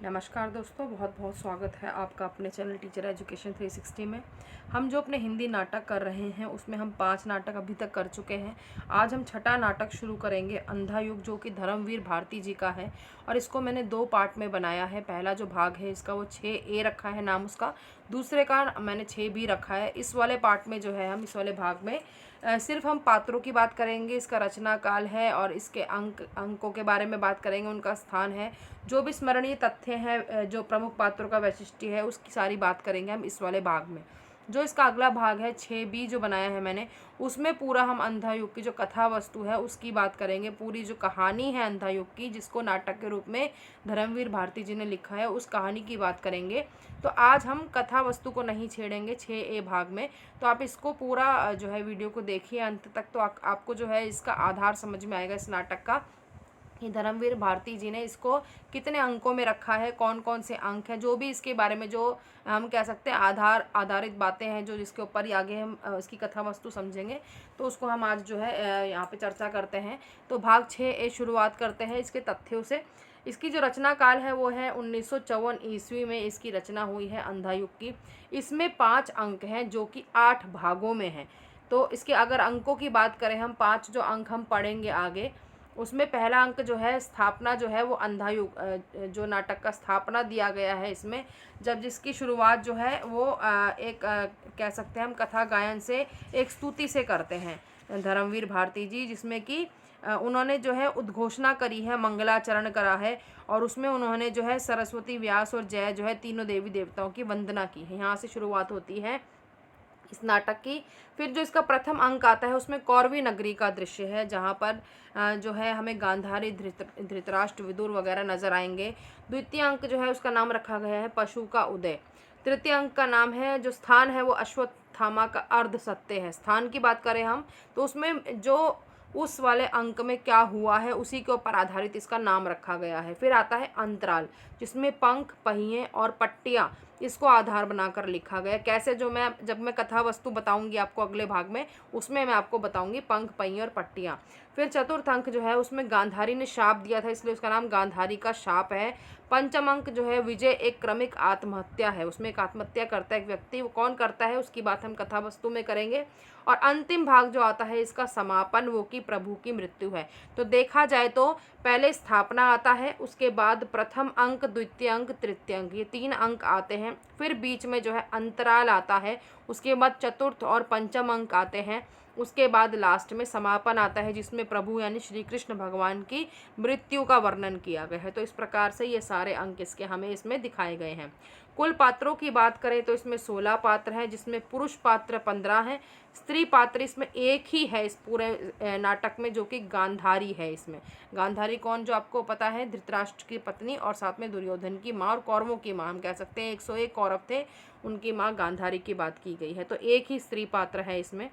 नमस्कार दोस्तों, बहुत बहुत स्वागत है आपका अपने चैनल टीचर एजुकेशन 360 में। हम जो अपने हिंदी नाटक कर रहे हैं उसमें हम 5 नाटक अभी तक कर चुके हैं। आज हम छठा नाटक शुरू करेंगे, अंधा युग, जो कि धर्मवीर भारती जी का है और इसको मैंने 2 पार्ट में बनाया है। पहला जो भाग है इसका वो 6A रखा है नाम उसका, दूसरे का मैंने 6B रखा है। इस वाले पार्ट में जो है हम इस वाले भाग में सिर्फ हम पात्रों की बात करेंगे, इसका रचना काल है और इसके अंकों के बारे में बात करेंगे, उनका स्थान है, जो भी स्मरणीय तथ्य हैं, जो प्रमुख पात्रों का वैशिष्ट्य है उसकी सारी बात करेंगे हम इस वाले भाग में। जो इसका अगला भाग है 6B जो बनाया है मैंने, उसमें पूरा हम अंधा युग की जो कथा वस्तु है उसकी बात करेंगे। पूरी जो कहानी है अंधा युग की, जिसको नाटक के रूप में धर्मवीर भारती जी ने लिखा है, उस कहानी की बात करेंगे। तो आज हम कथा वस्तु को नहीं छेड़ेंगे 6A भाग में। तो आप इसको पूरा जो है वीडियो को देखिए अंत तक, तो आपको जो है इसका आधार समझ में आएगा इस नाटक का, कि धर्मवीर भारती जी ने इसको कितने अंकों में रखा है, कौन कौन से अंक हैं, जो भी इसके बारे में जो हम कह सकते हैं आधारित बातें हैं, जो जिसके ऊपर ही आगे हम इसकी कथा वस्तु समझेंगे, तो उसको हम आज जो है यहाँ पे चर्चा करते हैं। तो भाग 6A शुरुआत करते हैं इसके तथ्यों से। इसकी जो रचना काल है वो है 1954 ईस्वी में इसकी रचना हुई है अंधा युग की। इसमें 5 अंक हैं जो कि 8 भागों में हैं। तो इसके अगर अंकों की बात करें, हम 5 जो अंक हम पढ़ेंगे आगे, उसमें पहला अंक जो है स्थापना जो है वो अंधा युग, जो नाटक का स्थापना दिया गया है इसमें, जब जिसकी शुरुआत जो है वो कह सकते हैं हम कथा गायन से, एक स्तुति से करते हैं धर्मवीर भारती जी, जिसमें कि उन्होंने जो है उद्घोषणा करी है, मंगलाचरण करा है और उसमें उन्होंने जो है सरस्वती, व्यास और जय जो है तीनों देवी देवताओं की वंदना की है। यहाँ से शुरुआत होती है इस नाटक की। फिर जो इसका प्रथम अंक आता है उसमें कौरवी नगरी का दृश्य है, जहाँ पर जो है हमें गांधारी, धृतराष्ट्र, विदुर वगैरह नजर आएंगे। द्वितीय अंक जो है उसका नाम रखा गया है पशु का उदय। तृतीय अंक का नाम है, जो स्थान है वो अश्वत्थामा का अर्ध सत्य है। स्थान की बात करें हम तो उसमें जो उस वाले अंक में क्या हुआ है उसी के ऊपर आधारित इसका नाम रखा गया है। फिर आता है अंतराल, जिसमें पंख, पहिए और पट्टियाँ इसको आधार बनाकर लिखा गया। कैसे, जब मैं कथा वस्तु बताऊंगी आपको अगले भाग में, उसमें मैं आपको बताऊंगी पंख, पहिए और पट्टियाँ। फिर चतुर्थ अंक जो है उसमें गांधारी ने शाप दिया था, इसलिए उसका नाम गांधारी का शाप है। पंचम अंक जो है विजय, एक क्रमिक आत्महत्या है, उसमें एक आत्महत्या करता है एक व्यक्ति, वो कौन करता है उसकी बात हम कथा वस्तु में करेंगे। और अंतिम भाग जो आता है इसका समापन, वो कि प्रभु की मृत्यु है। तो देखा जाए तो पहले स्थापना आता है, उसके बाद प्रथम अंक, द्वितीय अंक, तृतीय अंक, ये 3 अंक आते हैं। फिर बीच में जो है अंतराल आता है, उसके बाद चतुर्थ और पंचम अंक आते हैं, उसके बाद लास्ट में समापन आता है, जिसमें प्रभु यानी श्री कृष्ण भगवान की मृत्यु का वर्णन किया गया है। तो इस प्रकार से ये सारे अंक इसके हमें इसमें दिखाए गए हैं। कुल पात्रों की बात करें तो इसमें 16 पात्र हैं, जिसमें पुरुष पात्र 15 हैं, स्त्री पात्र इसमें एक ही है इस पूरे नाटक में, जो कि गांधारी है। इसमें गांधारी कौन, जो आपको पता है, धृतराष्ट्र की पत्नी और साथ में दुर्योधन की माँ और कौरवों की माँ, हम कह सकते हैं 101 कौरव थे, उनकी माँ गांधारी की बात की गई है। तो एक ही स्त्री पात्र है इसमें।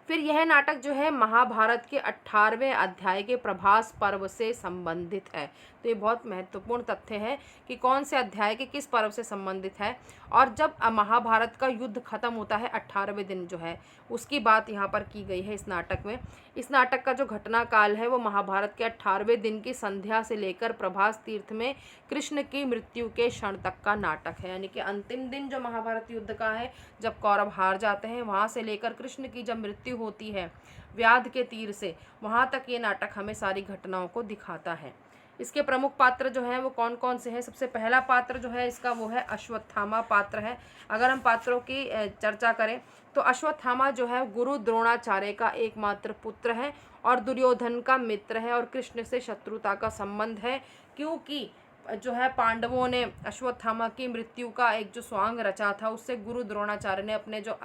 फिर यह नाटक जो है महाभारत के 18वें अध्याय के प्रभास पर्व से संबंधित है। तो ये बहुत महत्वपूर्ण तथ्य है कि कौन से अध्याय के किस पर्व से संबंधित है। और जब महाभारत का युद्ध खत्म होता है 18वें दिन जो है, उसकी बात यहाँ पर की गई है इस नाटक में। इस नाटक का जो घटना काल है वो महाभारत के 18वें दिन की संध्या से लेकर प्रभास तीर्थ में कृष्ण की मृत्यु के क्षण तक का नाटक है। यानी कि अंतिम दिन जो महाभारत युद्ध का है, जब कौरव हार जाते हैं, वहाँ से लेकर कृष्ण की जब मृत्यु होती है व्याध के तीर से, वहाँ तक ये नाटक हमें सारी घटनाओं को दिखाता है। इसके प्रमुख पात्र जो हैं वो कौन कौन से हैं। सबसे पहला पात्र जो है इसका वो है अश्वत्थामा पात्र है। अगर हम पात्रों की चर्चा करें तो अश्वत्थामा जो है गुरु द्रोणाचार्य का एकमात्र पुत्र है और दुर्योधन का मित्र है और कृष्ण से शत्रुता का संबंध है, क्योंकि जो है पांडवों ने अश्वत्थामा की मृत्यु का एक जो स्वांग रचा था, उससे गुरु द्रोणाचार्य ने अपने जो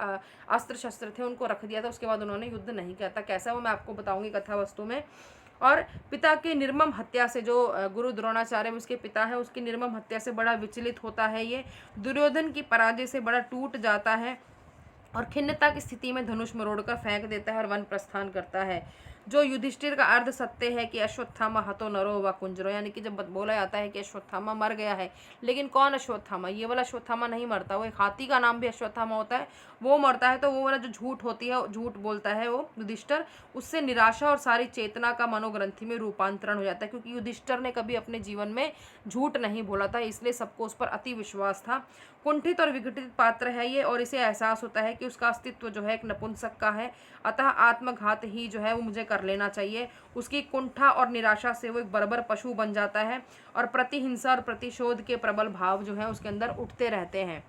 अस्त्र शस्त्र थे उनको रख दिया था। उसके बाद उन्होंने युद्ध नहीं किया था। कैसा, वो मैं आपको बताऊंगी कथा वस्तु में। और पिता की निर्मम हत्या से, जो गुरु द्रोणाचार्य उसके पिता है, उसकी निर्मम हत्या से बड़ा विचलित होता है ये। दुर्योधन की पराजय से बड़ा टूट जाता है और खिन्नता की स्थिति में धनुष मरोड़कर फेंक देता है और वन प्रस्थान करता है। जो युधिष्ठिर का अर्ध सत्य है कि अश्वत्थामा हतो नरो व कुंजरो, यानी कि जब बोला जाता है कि अश्वत्थामा मर गया है, लेकिन कौन अश्वत्थामा, ये वाला अश्वत्थामा नहीं मरता, वो एक हाथी का नाम भी अश्वत्थामा होता है, वो मरता है। तो वो वाला जो झूठ होती है, झूठ बोलता है वो युधिष्ठिर, उससे निराशा और सारी चेतना का मनोग्रंथि में रूपांतरण हो जाता है, क्योंकि युधिष्ठिर ने कभी अपने जीवन में झूठ नहीं बोला था, इसलिए सबको उस पर अति विश्वास था। कुंठित और विघटित पात्र है ये, और इसे एहसास होता है कि उसका अस्तित्व जो है एक नपुंसक का है, अतः आत्मघात ही जो है वो मुझे कर लेना चाहिए। उसकी कुंठा और निराशा से वो एक बर्बर पशु बन जाता है, और प्रतिहिंसा और प्रतिशोध के प्रबल भाव जो है उसके अंदर उठते रहते हैं।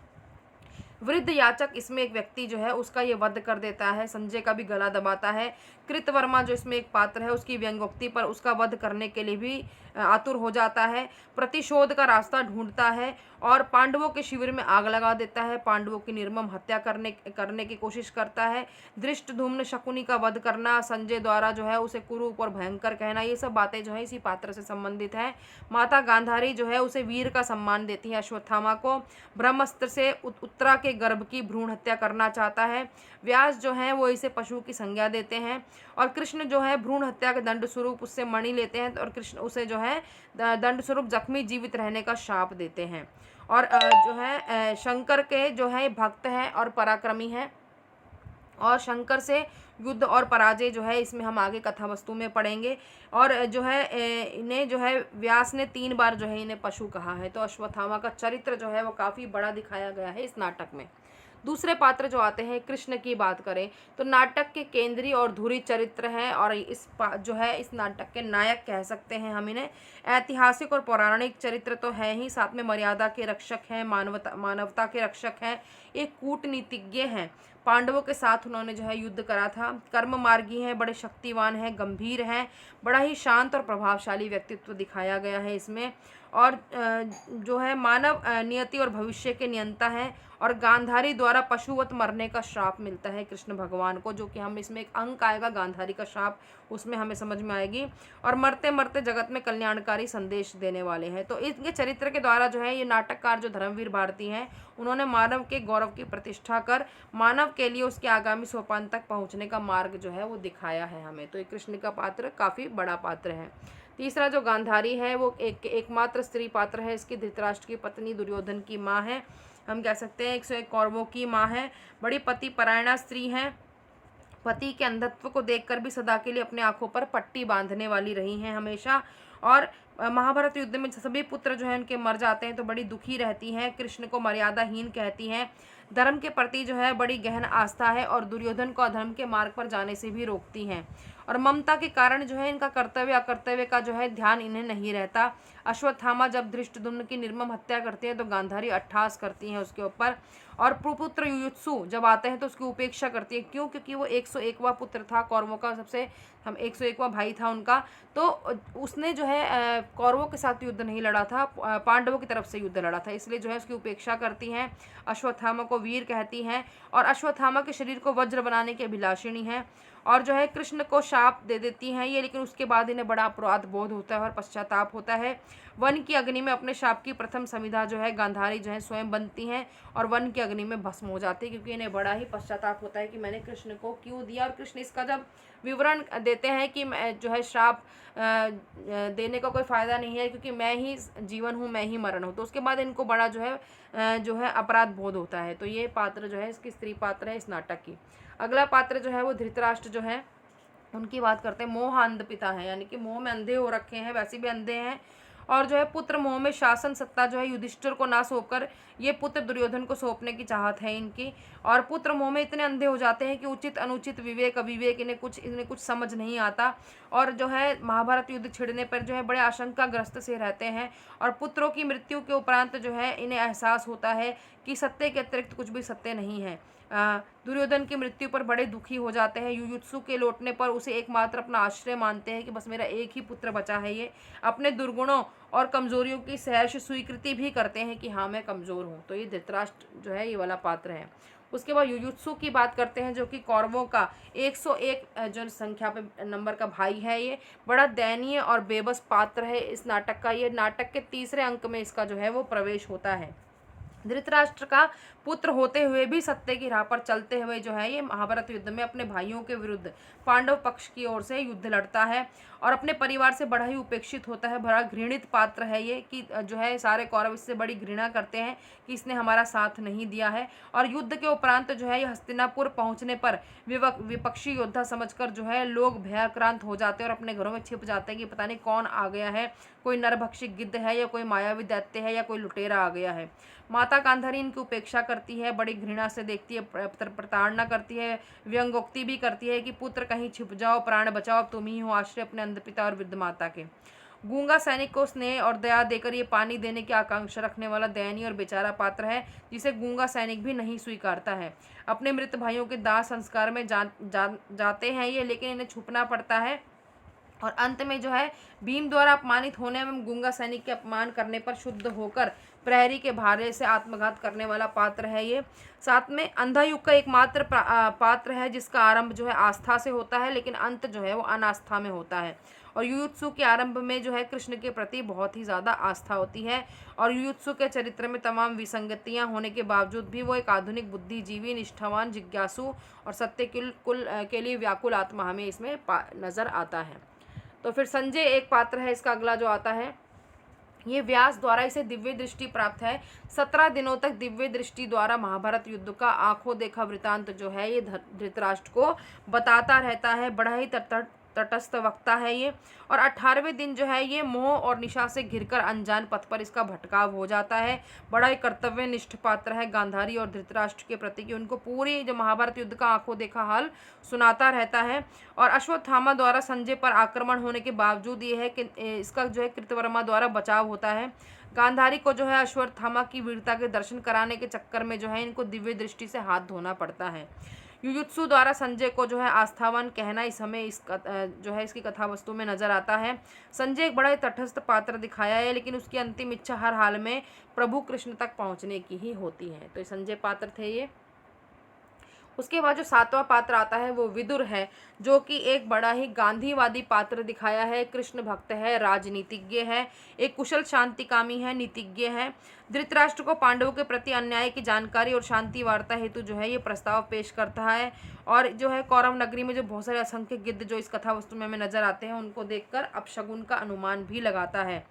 वृद्ध याचक इसमें एक व्यक्ति जो है उसका ये वध कर देता है, संजय का भी गला दबाता है। कृतवर्मा जो इसमें एक पात्र है, उसकी व्यंग्योक्ति पर उसका वध करने के लिए भी आतुर हो जाता है, प्रतिशोध का रास्ता ढूंढता है, और पांडवों के शिविर में आग लगा देता है, पांडवों की निर्मम हत्या करने की कोशिश करता है। धृष्टद्युम्न शकुनी का वध करना, संजय द्वारा जो है उसे कुरूप और भयंकर कहना, ये सब बातें जो है इसी पात्र से संबंधित है। माता गांधारी जो है उसे वीर का सम्मान देती है अश्वत्थामा को। ब्रह्मास्त्र से उत्तरा के गर्भ की भ्रूण हत्या करना चाहता है। व्यास जो है वो इसे पशु की संज्ञा देते हैं, और कृष्ण जो है भ्रूण हत्या के दंड स्वरूप उससे मणि लेते हैं, और कृष्ण उसे जो है दंड स्वरूप जख्मी जीवित रहने का शाप देते हैं। और जो है शंकर के जो है भक्त हैं और पराक्रमी हैं, और शंकर से युद्ध और पराजय जो है इसमें हम आगे कथा वस्तु में पढ़ेंगे। और जो है इन्हें जो है व्यास ने 3 बार जो है इन्हें पशु कहा है। तो अश्वत्थामा का चरित्र जो है वो काफ़ी बड़ा दिखाया गया है इस नाटक में। दूसरे पात्र जो आते हैं, कृष्ण की बात करें तो नाटक के केंद्रीय और धुरी चरित्र हैं, और जो है इस नाटक के नायक कह सकते हैं हम इन्हें। ऐतिहासिक और पौराणिक चरित्र तो है ही, साथ में मर्यादा के रक्षक हैं, मानवता के रक्षक हैं, एक कूटनीतिज्ञ हैं, पांडवों के साथ उन्होंने जो है युद्ध करा था, कर्म मार्गी हैं, बड़े शक्तिवान हैं, गंभीर हैं, बड़ा ही शांत और प्रभावशाली व्यक्तित्व दिखाया गया है इसमें। और जो है मानव नियति और भविष्य के नियंता हैं, और गांधारी द्वारा पशुवत मरने का श्राप मिलता है कृष्ण भगवान को, जो कि हम इसमें एक अंक आएगा गांधारी का श्राप, उसमें हमें समझ में आएगी। और मरते मरते जगत में कल्याणकारी संदेश देने वाले हैं। तो इनके चरित्र के द्वारा जो है ये नाटककार जो धर्मवीर भारती हैं, उन्होंने मानव के गौरव की प्रतिष्ठा कर मानव के लिए उसके आगामी सोपान तक पहुँचने का मार्ग जो है वो दिखाया है हमें। तो ये कृष्ण का पात्र काफ़ी बड़ा पात्र है। तीसरा जो गांधारी है वो एकमात्र स्त्री पात्र है। इसकी धृतराष्ट्र की पत्नी, दुर्योधन की माँ है, हम कह सकते हैं 101 कौरवों की माँ है, बड़ी पति परायणा स्त्री हैं, पति के अंधत्व को देखकर भी सदा के लिए अपने आंखों पर पट्टी बांधने वाली रही हैं हमेशा। और महाभारत युद्ध में सभी पुत्र जो हैं उनके मर जाते हैं तो बड़ी दुखी रहती हैं, कृष्ण को मर्यादाहीन कहती हैं, धर्म के प्रति जो है बड़ी गहन आस्था है, और दुर्योधन को अधर्म के मार्ग पर जाने से भी रोकती हैं। और ममता के कारण जो है इनका कर्तव्य अकर्तव्य का जो है ध्यान इन्हें नहीं रहता। अश्वत्थामा जब धृष्टद्युम्न की निर्मम हत्या करते हैं तो गांधारी अट्टहास करती हैं उसके ऊपर, और पुत्र युयुत्सु जब आते हैं तो उसकी उपेक्षा करती है। क्यों? क्योंकि वो 101वां पुत्र था कौरवों का, सबसे 101वां भाई था उनका, तो उसने जो है कौरवों के साथ युद्ध नहीं लड़ा था, पांडवों की तरफ से युद्ध लड़ा था, इसलिए जो है उसकी उपेक्षा करती हैं। अश्वत्थामा को वीर कहती हैं, और अश्वत्थामा के शरीर को वज्र बनाने की अभिलाषिणी हैं, और जो है कृष्ण को शाप दे देती हैं ये, लेकिन उसके बाद इन्हें बड़ा अपराध बोध होता है और पश्चाताप होता है। वन की अग्नि में अपने शाप की प्रथम संविधा जो है गांधारी जो है स्वयं बनती हैं, और वन की अग्नि में भस्म हो जाती है, क्योंकि इन्हें बड़ा ही पश्चाताप होता है कि मैंने कृष्ण को क्यों दिया। और कृष्ण इसका जब विवरण देते हैं कि मैं जो है श्राप देने का कोई फ़ायदा नहीं है, क्योंकि मैं ही जीवन हूँ, मैं ही मरण हूँ, तो उसके बाद इनको बड़ा जो है अपराध बोध होता है। तो ये पात्र जो है इसकी स्त्री पात्र है इस नाटक की। अगला पात्र जो है वो धृतराष्ट्र जो है उनकी बात करते हैं। मोह अंध पिता है, यानी कि मोह में अंधे हो रखे हैं, वैसे भी अंधे हैं, और जो है पुत्र मोह में शासन सत्ता जो है युधिष्ठिर को ना सौंपकर ये पुत्र दुर्योधन को सौंपने की चाहत है इनकी। और पुत्र मोह में इतने अंधे हो जाते हैं कि उचित अनुचित विवेक अविवेक इन्हें कुछ समझ नहीं आता, और जो है महाभारत युद्ध छिड़ने पर जो है बड़े आशंकाग्रस्त से रहते हैं, और पुत्रों की मृत्यु के उपरांत जो है इन्हें एहसास होता है कि सत्य के अतिरिक्त कुछ भी सत्य नहीं है। दुर्योधन की मृत्यु पर बड़े दुखी हो जाते हैं। युयुत्सु के लौटने पर उसे एकमात्र अपना आश्रय मानते हैं कि बस मेरा एक ही पुत्र बचा है। ये अपने दुर्गुणों और कमजोरियों की सहर्ष स्वीकृति भी करते हैं कि हाँ मैं कमज़ोर हूँ। तो ये धृतराष्ट्र जो है ये वाला पात्र है। उसके बाद युयुत्सु की बात करते हैं, जो कि कौरवों का 101 जो संख्या पे नंबर का भाई है। ये बड़ा दयनीय और बेबस पात्र है इस नाटक का। ये नाटक के तीसरे अंक में इसका जो है वो प्रवेश होता है। धृतराष्ट्र का पुत्र होते हुए भी सत्य की राह पर चलते हुए जो है ये महाभारत युद्ध में अपने भाइयों के विरुद्ध पांडव पक्ष की ओर से युद्ध लड़ता है और अपने परिवार से बड़ा ही उपेक्षित होता है। बड़ा घृणित पात्र है ये कि जो है सारे कौरव इससे बड़ी घृणा करते हैं कि इसने हमारा साथ नहीं दिया है। और युद्ध के उपरांत जो है ये हस्तिनापुर पहुंचने पर विपक्षी योद्धा समझकर जो है लोग भयाक्रांत हो जाते हैं और अपने घरों में छिप जाते हैं कि पता नहीं कौन आ गया है, कोई नरभक्षी गिद्ध है या कोई मायावी दैत्य है या कोई लुटेरा आ गया है। माता गांधारी इनकी उपेक्षा करती है, बड़ी घृणा से देखती है, प्रताड़ना करती है, व्यंगोक्ति भी करती है कि पुत्र कहीं छिप जाओ, प्राण बचाओ, तुम ही हो आश्रय अपने अंध पिता और वृद्ध माता के। गूंगा सैनिक को स्नेह और दया देकर ये पानी देने की आकांक्षा रखने वाला दयनीय और बेचारा पात्र है, जिसे गूंगा सैनिक भी नहीं स्वीकारता है। अपने मृत भाइयों के दाह संस्कार में जाते हैं ये, लेकिन इन्हें छुपना पड़ता है और अंत में जो है भीम द्वारा अपमानित होने एवं गूंगा सैनिक के अपमान करने पर शुद्ध होकर प्रहरी के भारे से आत्मघात करने वाला पात्र है ये। साथ में अंधा युग का एकमात्र पात्र है जिसका आरंभ जो है आस्था से होता है, लेकिन अंत जो है वो अनास्था में होता है। और युयुत्सु के आरंभ में जो है कृष्ण के प्रति बहुत ही ज़्यादा आस्था होती है और युयुत्सु के चरित्र में तमाम विसंगतियां होने के बावजूद भी वो एक आधुनिक बुद्धिजीवी, निष्ठावान, जिज्ञासु और सत्य के लिए व्याकुल आत्मा हमें इसमें नज़र आता है। तो फिर संजय एक पात्र है, इसका अगला जो आता है ये व्यास द्वारा इसे दिव्य दृष्टि प्राप्त है। 17 दिनों तक दिव्य दृष्टि द्वारा महाभारत युद्ध का आंखों देखा वृतांत जो है ये धृतराष्ट्र को बताता रहता है। बड़ा ही तटस्थ वक्ता है ये। और 18वें दिन जो है ये मोह और निशा से घिरकर अनजान पथ पर इसका भटकाव हो जाता है। बड़ा ही कर्तव्यनिष्ठ पात्र है गांधारी और धृतराष्ट्र के प्रति कि उनको पूरी जो महाभारत युद्ध का आंखों देखा हाल सुनाता रहता है। और अश्वत्थामा द्वारा संजय पर आक्रमण होने के बावजूद ये है कि इसका जो है कृतवर्मा द्वारा बचाव होता है। गांधारी को जो है अश्वत्थामा की वीरता के दर्शन कराने के चक्कर में जो है इनको दिव्य दृष्टि से हाथ धोना पड़ता है। युयुत्सु द्वारा संजय को जो है आस्थावान कहना इस हमें जो है इसकी कथा वस्तु में नजर आता है। संजय एक बड़ा ही तटस्थ पात्र दिखाया है, लेकिन उसकी अंतिम इच्छा हर हाल में प्रभु कृष्ण तक पहुंचने की ही होती है। तो ये संजय पात्र थे ये। उसके बाद जो 7वां पात्र आता है वो विदुर है, जो कि एक बड़ा ही गांधीवादी पात्र दिखाया है। कृष्ण भक्त है, राजनीतिज्ञ है, एक कुशल शांतिकामी है, नीतिज्ञ है। धृतराष्ट्र को पांडवों के प्रति अन्याय की जानकारी और शांति वार्ता हेतु जो है ये प्रस्ताव पेश करता है। और जो है कौरव नगरी में जो बहुत सारे असंख्य गिद्ध जो इस कथा वस्तु में हमें नजर आते हैं उनको देखकर अपशगुन का अनुमान भी लगाता है।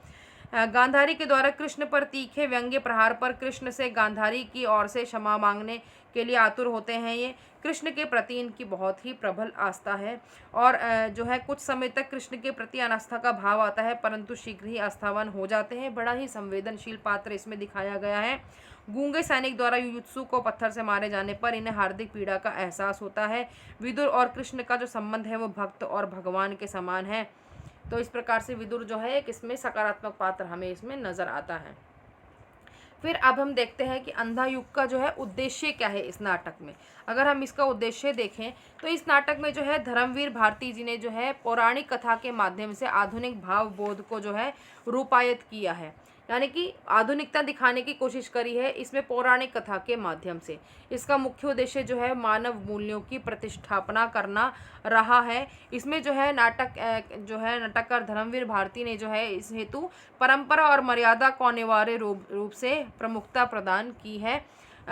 गांधारी के द्वारा कृष्ण पर तीखे व्यंग्य प्रहार पर कृष्ण से गांधारी की ओर से क्षमा मांगने के लिए आतुर होते हैं ये। कृष्ण के प्रति इनकी बहुत ही प्रबल आस्था है और जो है कुछ समय तक कृष्ण के प्रति अनास्था का भाव आता है, परंतु शीघ्र ही आस्थावान हो जाते हैं। बड़ा ही संवेदनशील पात्र इसमें दिखाया गया है। गूंगे सैनिक द्वारा युयुत्सु को पत्थर से मारे जाने पर इन्हें हार्दिक पीड़ा का एहसास होता है। विदुर और कृष्ण का जो संबंध है वो भक्त और भगवान के समान है। तो इस प्रकार से विदुर जो है एक इसमें सकारात्मक पात्र हमें इसमें नजर आता है। फिर अब हम देखते हैं कि अंधा युग का जो है उद्देश्य क्या है इस नाटक में। अगर हम इसका उद्देश्य देखें तो इस नाटक में जो है धर्मवीर भारती जी ने जो है पौराणिक कथा के माध्यम से आधुनिक भाव बोध को जो है रूपायित किया है, यानी कि आधुनिकता दिखाने की कोशिश करी है इसमें पौराणिक कथा के माध्यम से। इसका मुख्य उद्देश्य जो है मानव मूल्यों की प्रतिष्ठापना करना रहा है। इसमें जो है नाटककार धर्मवीर भारती ने जो है इस हेतु परंपरा और मर्यादा को अनिवार्य रूप से प्रमुखता प्रदान की है।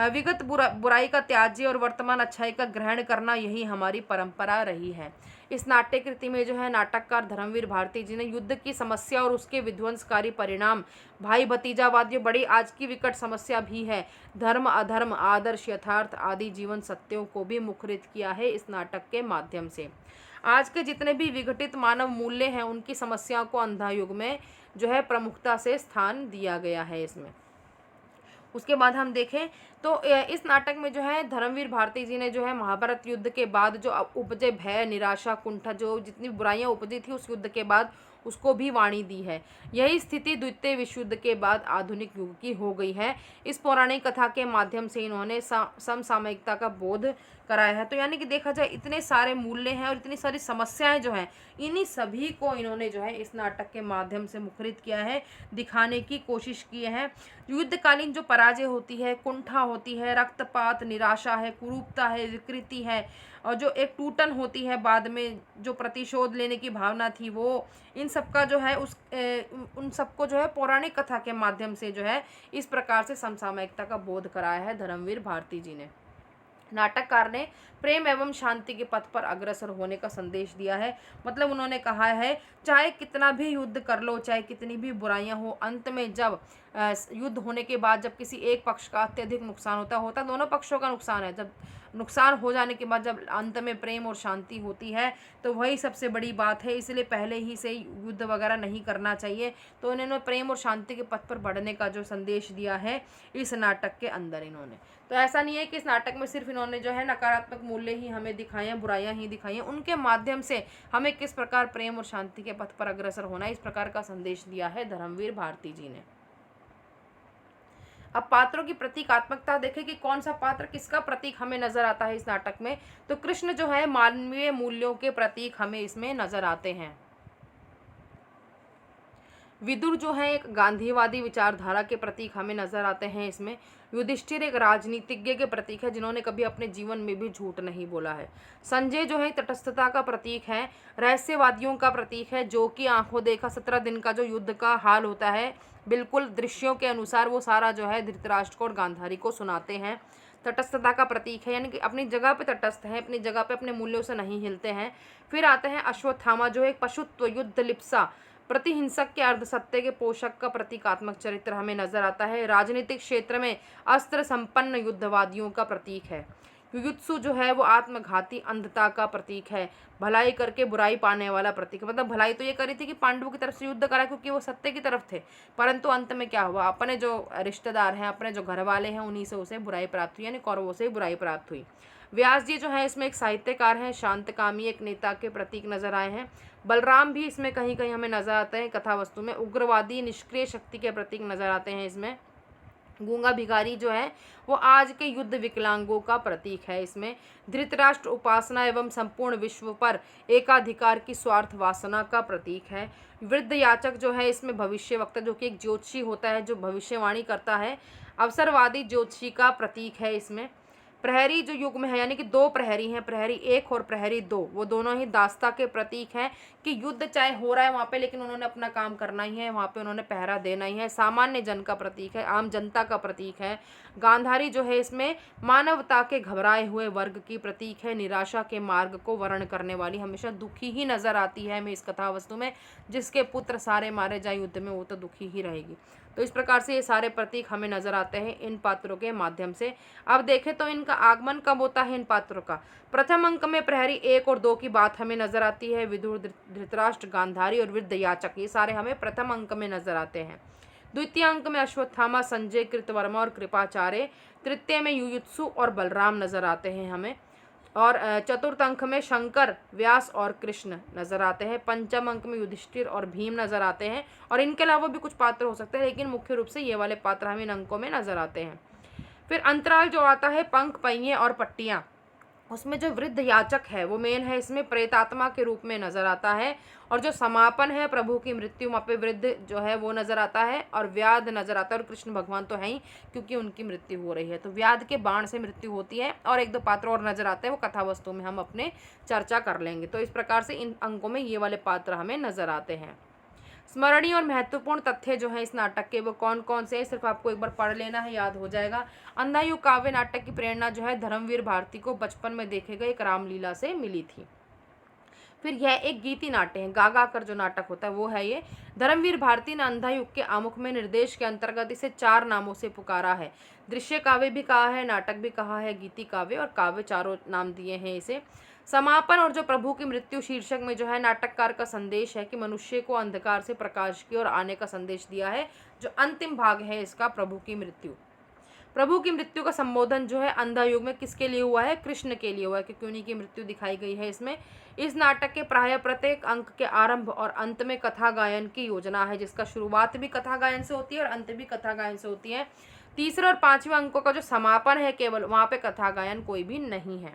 विगत बुराई का त्याज्य और वर्तमान अच्छाई का ग्रहण करना यही हमारी परंपरा रही है। इस नाट्य कृति में जो है नाटककार धर्मवीर भारती जी ने युद्ध की समस्या और उसके विध्वंसकारी परिणाम, भाई भतीजावाद जो बड़ी आज की विकट समस्या भी है, धर्म अधर्म, आदर्श यथार्थ आदि जीवन सत्यों को भी मुखरित किया है इस नाटक के माध्यम से। आज के जितने भी विघटित मानव मूल्य हैं उनकी समस्याओं को अंधा युग में जो है प्रमुखता से स्थान दिया गया है इसमें। उसके बाद हम देखें तो इस नाटक में जो है धर्मवीर भारती जी ने जो है महाभारत युद्ध के बाद जो उपजे भय, निराशा, कुंठा, जो जितनी बुराइयां उपजी थी उस युद्ध के बाद उसको भी वाणी दी है। यही स्थिति द्वितीय विश्व युद्ध के बाद आधुनिक युग की हो गई है। इस पौराणिक कथा के माध्यम से इन्होंने समसामयिकता का बोध कराया है। तो यानी कि देखा जाए इतने सारे मूल्य हैं और इतनी सारी समस्याएं जो हैं, इन्हीं सभी को इन्होंने जो है इस नाटक के माध्यम से मुखरित किया है, दिखाने की कोशिश की है। युद्धकालीन जो पराजय होती है, कुंठा होती है, रक्तपात, निराशा है, कुरूपता है, विकृति है, और जो एक टूटन होती है बाद में, जो प्रतिशोध लेने की भावना थी वो, इन सब का जो है उन सबको जो है पौराणिक कथा के माध्यम से जो है इस प्रकार से समसामयिकता का बोध कराया है धर्मवीर भारती जी ने। नाटककार ने प्रेम एवं शांति के पथ पर अग्रसर होने का संदेश दिया है। मतलब उन्होंने कहा है चाहे कितना भी युद्ध कर लो, चाहे कितनी भी बुराइयां हो, अंत में जब युद्ध होने के बाद जब किसी एक पक्ष का अत्यधिक नुकसान होता दोनों पक्षों का नुकसान है, जब नुकसान हो जाने के बाद जब अंत में प्रेम और शांति होती है तो वही सबसे बड़ी बात है। इसलिए पहले ही से युद्ध वगैरह नहीं करना चाहिए। तो इन्होंने प्रेम और शांति के पथ पर बढ़ने का जो संदेश दिया है इस नाटक के अंदर इन्होंने। तो ऐसा नहीं है कि इस नाटक में सिर्फ इन्होंने जो है नकारात्मक मूल्य ही हमें दिखाए हैं, बुराइयां ही दिखाई हैं, उनके माध्यम से हमें किस प्रकार प्रेम और शांति के पथ पर अग्रसर होना है, इस प्रकार का संदेश दिया है धर्मवीर भारती जी ने। अब पात्रों की प्रतीकात्मकता देखें कि कौन सा पात्र किसका प्रतीक हमें नजर आता है इस नाटक में। तो कृष्ण जो है मानवीय मूल्यों के प्रतीक हमें इसमें नजर आते हैं। विदुर जो है एक गांधीवादी विचारधारा के प्रतीक हमें नजर आते हैं इसमें। युधिष्ठिर एक राजनीतिज्ञ के प्रतीक है जिन्होंने कभी अपने जीवन में भी झूठ नहीं बोला है। संजय जो है तटस्थता का प्रतीक है, रहस्यवादियों का प्रतीक है, जो कि आंखों देखा 17 दिन का जो युद्ध का हाल होता है बिल्कुल दृश्यों के अनुसार वो सारा जो है धृतराष्ट्र को और गांधारी को सुनाते हैं। तटस्थता का प्रतीक है, यानी कि अपनी जगह पे तटस्थ है, अपनी जगह पे अपने मूल्यों से नहीं हिलते हैं। फिर आते हैं अश्वत्थामा जो एक पशुत्व, युद्ध लिप्सा, प्रतिहिंसक के अर्धसत्य के पोषक का प्रतीकात्मक चरित्र हमें नजर आता है। राजनीतिक क्षेत्र में अस्त्र संपन्न युद्धवादियों का प्रतीक है। युयुत्सु जो है वो आत्मघाती अंधता का प्रतीक है, भलाई करके बुराई पाने वाला प्रतीक। मतलब भलाई तो ये करी थी कि पांडवों की तरफ से युद्ध करा क्योंकि वो सत्य की तरफ थे, परंतु अंत में क्या हुआ, अपने जो रिश्तेदार हैं, अपने जो घर वाले हैं, उन्हीं से उसे बुराई प्राप्त हुई, यानी कौरवों से बुराई प्राप्त हुई। व्यास जी जो है इसमें एक साहित्यकार हैं, शांतकामी एक नेता के प्रतीक नजर आए हैं। बलराम भी इसमें कहीं कहीं हमें नजर आते हैं कथा वस्तु में, उग्रवादी निष्क्रिय शक्ति के प्रतीक नजर आते हैं इसमें। गूंगा भिखारी जो है वो आज के युद्ध विकलांगों का प्रतीक है इसमें। धृतराष्ट्र उपासना एवं संपूर्ण विश्व पर एकाधिकार की स्वार्थ वासना का प्रतीक है। वृद्ध याचक जो है इसमें भविष्य वक्ता, जो कि एक ज्योतिषी होता है जो भविष्यवाणी करता है, अवसरवादी ज्योतिषी का प्रतीक है इसमें। प्रहरी जो युग में है, यानी कि 2 प्रहरी हैं, प्रहरी 1 और प्रहरी 2, वो दोनों ही दास्ता के प्रतीक हैं कि युद्ध चाहे हो रहा है वहाँ पे, लेकिन उन्होंने अपना काम करना ही है, वहाँ पे उन्होंने पहरा देना ही है। सामान्य जन का प्रतीक है, आम जनता का प्रतीक है। गांधारी जो है इसमें मानवता के घबराए हुए वर्ग की प्रतीक है, निराशा के मार्ग को वर्ण करने वाली, हमेशा दुखी ही नजर आती है हमें इस कथा वस्तु में। जिसके पुत्र सारे मारे जाए युद्ध में वो तो दुखी ही रहेगी। तो इस प्रकार से ये सारे प्रतीक हमें नजर आते हैं इन पात्रों के माध्यम से। अब देखें तो इनका आगमन कब होता है इन पात्रों का। प्रथम अंक में प्रहरी 1 और 2 की बात हमें नजर आती है, विदुर, धृतराष्ट्र, गांधारी और वृद्ध याचक, ये सारे हमें प्रथम अंक में नजर आते हैं। द्वितीय अंक में अश्वत्थामा, संजय, कृतवर्मा और कृपाचार्य। तृतीय में युयुत्सु और बलराम नजर आते हैं हमें। और चतुर्थ अंक में शंकर, व्यास और कृष्ण नजर आते हैं। पंचम अंक में युधिष्ठिर और भीम नजर आते हैं, और इनके अलावा भी कुछ पात्र हो सकते हैं, लेकिन मुख्य रूप से ये वाले पात्र हमें इन अंकों में नजर आते हैं। फिर अंतराल जो आता है, पंख, पहिए और पट्टियां, उसमें जो वृद्ध याचक है वो मेन है, इसमें प्रेतात्मा के रूप में नजर आता है। और जो समापन है, प्रभु की मृत्यु, वहाँ पे वृद्ध जो है वो नजर आता है, और व्याध नजर आता है, और कृष्ण भगवान तो है ही क्योंकि उनकी मृत्यु हो रही है, तो व्याध के बाण से मृत्यु होती है। और 1-2 पात्र और नजर आते हैं, वो कथा वस्तु में हम अपने चर्चा कर लेंगे। तो इस प्रकार से इन अंकों में ये वाले पात्र हमें नजर आते हैं। स्मरणीय और महत्वपूर्ण तथ्य जो है इस नाटक के वो कौन कौन से हैं, सिर्फ आपको एक बार पढ़ लेना है, याद हो जाएगा। अंधायुग काव्य नाटक की प्रेरणा जो है धर्मवीर भारती को बचपन में देखे गए एक रामलीला से मिली थी। फिर यह एक गीति नाट्य है, गा गा कर जो नाटक होता है वो है ये। धर्मवीर भारती ने अंधायुग के आमुख में निर्देश के अंतर्गत इसे 4 नामों से पुकारा है। दृश्य काव्य भी कहा है, नाटक भी कहा है, गीति काव्य और काव्य, चारों नाम दिए हैं इसे। समापन और जो प्रभु की मृत्यु शीर्षक में जो है नाटककार का संदेश है कि मनुष्य को अंधकार से प्रकाश की ओर आने का संदेश दिया है। जो अंतिम भाग है इसका, प्रभु की मृत्यु, प्रभु की मृत्यु का संबोधन जो है अंधायुग में किसके लिए हुआ है, कृष्ण के लिए हुआ है, क्योंकि उन्हीं की मृत्यु दिखाई गई है इसमें। इस नाटक के प्राय प्रत्येक अंक के आरंभ और अंत में कथा गायन की योजना है, जिसका शुरुआत भी कथा गायन से होती है और अंत भी कथा गायन से होती है। तीसरे और 5वें अंकों का जो समापन है केवल, वहाँ पे कथा गायन कोई भी नहीं है।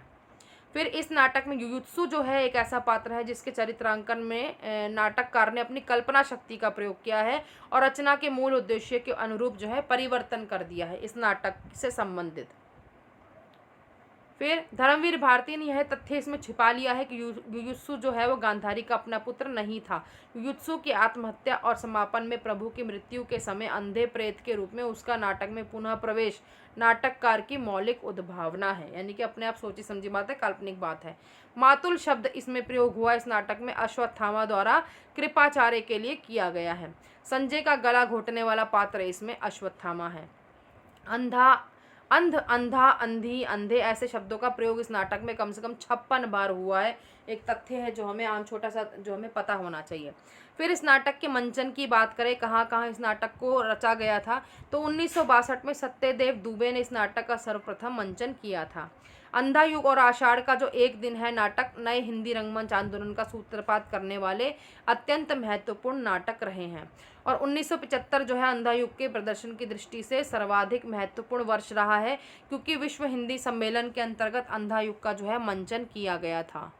फिर इस नाटक में युयुत्सु जो है एक ऐसा पात्र है जिसके चरित्रांकन में नाटककार ने अपनी कल्पना शक्ति का प्रयोग किया है और रचना के मूल उद्देश्य के अनुरूप जो है परिवर्तन कर दिया है इस नाटक से संबंधित। फिर धर्मवीर भारती ने यह तथ्य इसमें छिपा लिया है कि युयुत्सु जो है वो गांधारी का अपना पुत्र नहीं था। युयुत्सु की आत्महत्या और समापन में प्रभु की मृत्यु के समय अंधे प्रेत के रूप में उसका नाटक में पुनः प्रवेश नाटककार की मौलिक उद्भावना है, यानी कि अपने आप सोची समझी बात है, काल्पनिक बात है। मातुल शब्द इसमें प्रयोग हुआ इस नाटक में अश्वत्थामा द्वारा कृपाचार्य के लिए किया गया है। संजय का गला घोटने वाला पात्र इसमें अश्वत्थामा है। अंधा, अंध, अंधा, अंधी, अंधे ऐसे शब्दों का प्रयोग इस नाटक में कम से कम 56 बार हुआ है। एक तथ्य है जो हमें आम छोटा सा जो हमें पता होना चाहिए। फिर इस नाटक के मंचन की बात करें, कहाँ कहाँ इस नाटक को रचा गया था, तो 1962 में सत्यदेव दुबे ने इस नाटक का सर्वप्रथम मंचन किया था। अंधा युग और आषाढ़ का जो एक दिन है नाटक नए हिंदी रंगमंच आंदोलन का सूत्रपात करने वाले अत्यंत महत्वपूर्ण नाटक रहे हैं और 1975 जो है अंधा युग के प्रदर्शन की दृष्टि से सर्वाधिक महत्वपूर्ण वर्ष रहा है, क्योंकि विश्व हिंदी सम्मेलन के अंतर्गत अंधा युग का जो है मंचन किया गया था।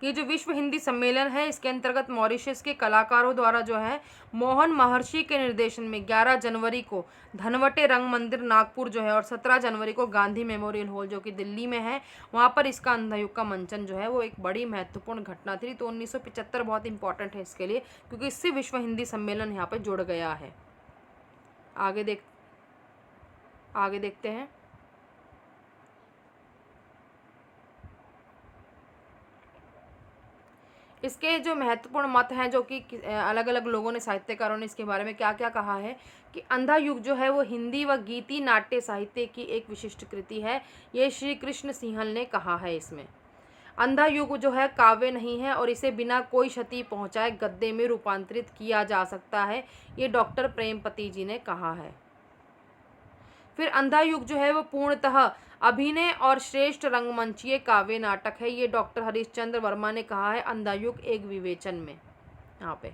ये जो विश्व हिंदी सम्मेलन है इसके अंतर्गत मॉरिशस के कलाकारों द्वारा जो है मोहन महर्षि के निर्देशन में 11 जनवरी को धनवटे रंग मंदिर नागपुर जो है और 17 जनवरी को गांधी मेमोरियल हॉल जो कि दिल्ली में है, वहाँ पर इसका अंधा युग का मंचन जो है वो एक बड़ी महत्वपूर्ण घटना थी। तो 1975 बहुत इंपॉर्टेंट है इसके लिए, क्योंकि इससे विश्व हिंदी सम्मेलन यहाँ पर जुड़ गया है। आगे देखते हैं। इसके जो महत्वपूर्ण मत हैं जो कि अलग अलग लोगों ने, साहित्यकारों ने इसके बारे में क्या क्या कहा है कि अंधा युग जो है वो हिंदी व गीति नाट्य साहित्य की एक विशिष्ट कृति है। ये श्री कृष्ण सिंहल ने कहा है। इसमें अंधा युग जो है काव्य नहीं है और इसे बिना कोई क्षति पहुंचाए गद्य में रूपांतरित किया जा सकता है, ये डॉक्टर प्रेमपति जी ने कहा है। फिर अंधा युग जो है वो पूर्णतः अभिनय और श्रेष्ठ रंगमंचीय काव्य नाटक है, ये डॉक्टर हरीशचंद्र वर्मा ने कहा है अंधा युग एक विवेचन में यहाँ पे।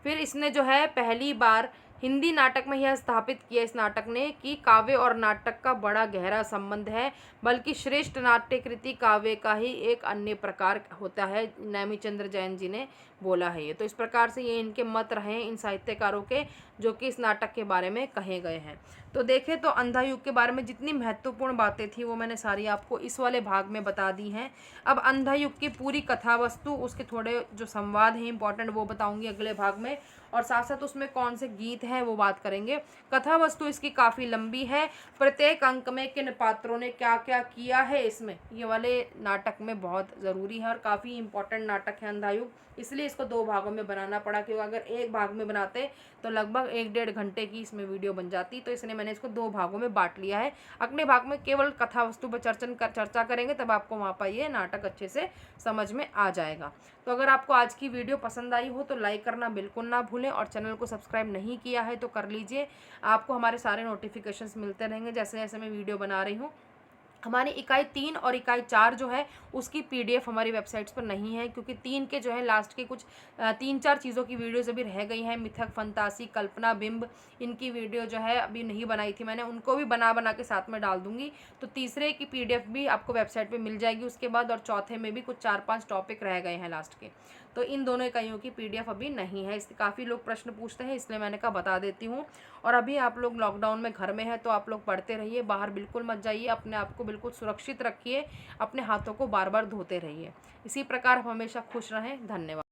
फिर इसने जो है पहली बार हिंदी नाटक में यह स्थापित किया इस नाटक ने कि काव्य और नाटक का बड़ा गहरा संबंध है, बल्कि श्रेष्ठ नाट्य कृति काव्य का ही एक अन्य प्रकार होता है, नेमिचंद्र जैन जी ने बोला है ये। तो इस प्रकार से ये इनके मत रहे हैं इन साहित्यकारों के जो कि इस नाटक के बारे में कहे गए हैं। तो देखें तो अंधा युग के बारे में जितनी महत्वपूर्ण बातें थी वो मैंने सारी आपको इस वाले भाग में बता दी हैं। अब अंधा युग की पूरी कथा वस्तु, उसके थोड़े जो संवाद हैं इंपॉर्टेंट वो बताऊंगी अगले भाग में, और साथ साथ उसमें कौन से गीत हैं वो बात करेंगे। कथा वस्तु इसकी काफ़ी लंबी है, प्रत्येक अंक में किन पात्रों ने क्या क्या किया है इसमें, ये वाले नाटक में बहुत ज़रूरी है और काफ़ी इंपॉर्टेंट नाटक है अंधा युग, इसलिए इसको 2 भागों में बनाना पड़ा, क्योंकि अगर एक भाग में बनाते तो लगभग 1-1.5 घंटे की इसमें वीडियो बन जाती। तो इसलिए मैंने इसको 2 भागों में बांट लिया है। अगले भाग में केवल कथा वस्तु पर चर्चा करेंगे, तब आपको वहाँ पर ये नाटक अच्छे से समझ में आ जाएगा। तो अगर आपको आज की वीडियो पसंद आई हो तो लाइक करना बिल्कुल ना भूलें और चैनल को सब्सक्राइब नहीं किया है तो कर लीजिए। आपको हमारे सारे नोटिफिकेशंस मिलते रहेंगे जैसे जैसे मैं वीडियो बना रही हूँ। हमारी इकाई 3 और इकाई 4 जो है उसकी PDF हमारी वेबसाइट्स पर नहीं है, क्योंकि 3 के जो है लास्ट के कुछ 3-4 चीज़ों की वीडियोज़ अभी रह गई हैं। मिथक, फंतासी, कल्पना, बिंब, इनकी वीडियो जो है अभी नहीं बनाई थी मैंने, उनको भी बना के साथ में डाल दूंगी। तो तीसरे की PDF भी आपको वेबसाइट पर मिल जाएगी उसके बाद, और चौथे में भी कुछ 4-5 टॉपिक रह गए हैं लास्ट के। तो इन दोनों इकाइयों की PDF अभी नहीं है। इसलिए काफ़ी लोग प्रश्न पूछते हैं, इसलिए मैंने कहा बता देती हूँ। और अभी आप लोग लॉकडाउन में घर में हैं तो आप लोग पढ़ते रहिए, बाहर बिल्कुल मत जाइए, अपने आप को बिल्कुल सुरक्षित रखिए, अपने हाथों को बार बार धोते रहिए। इसी प्रकार हम हमेशा खुश रहें। धन्यवाद।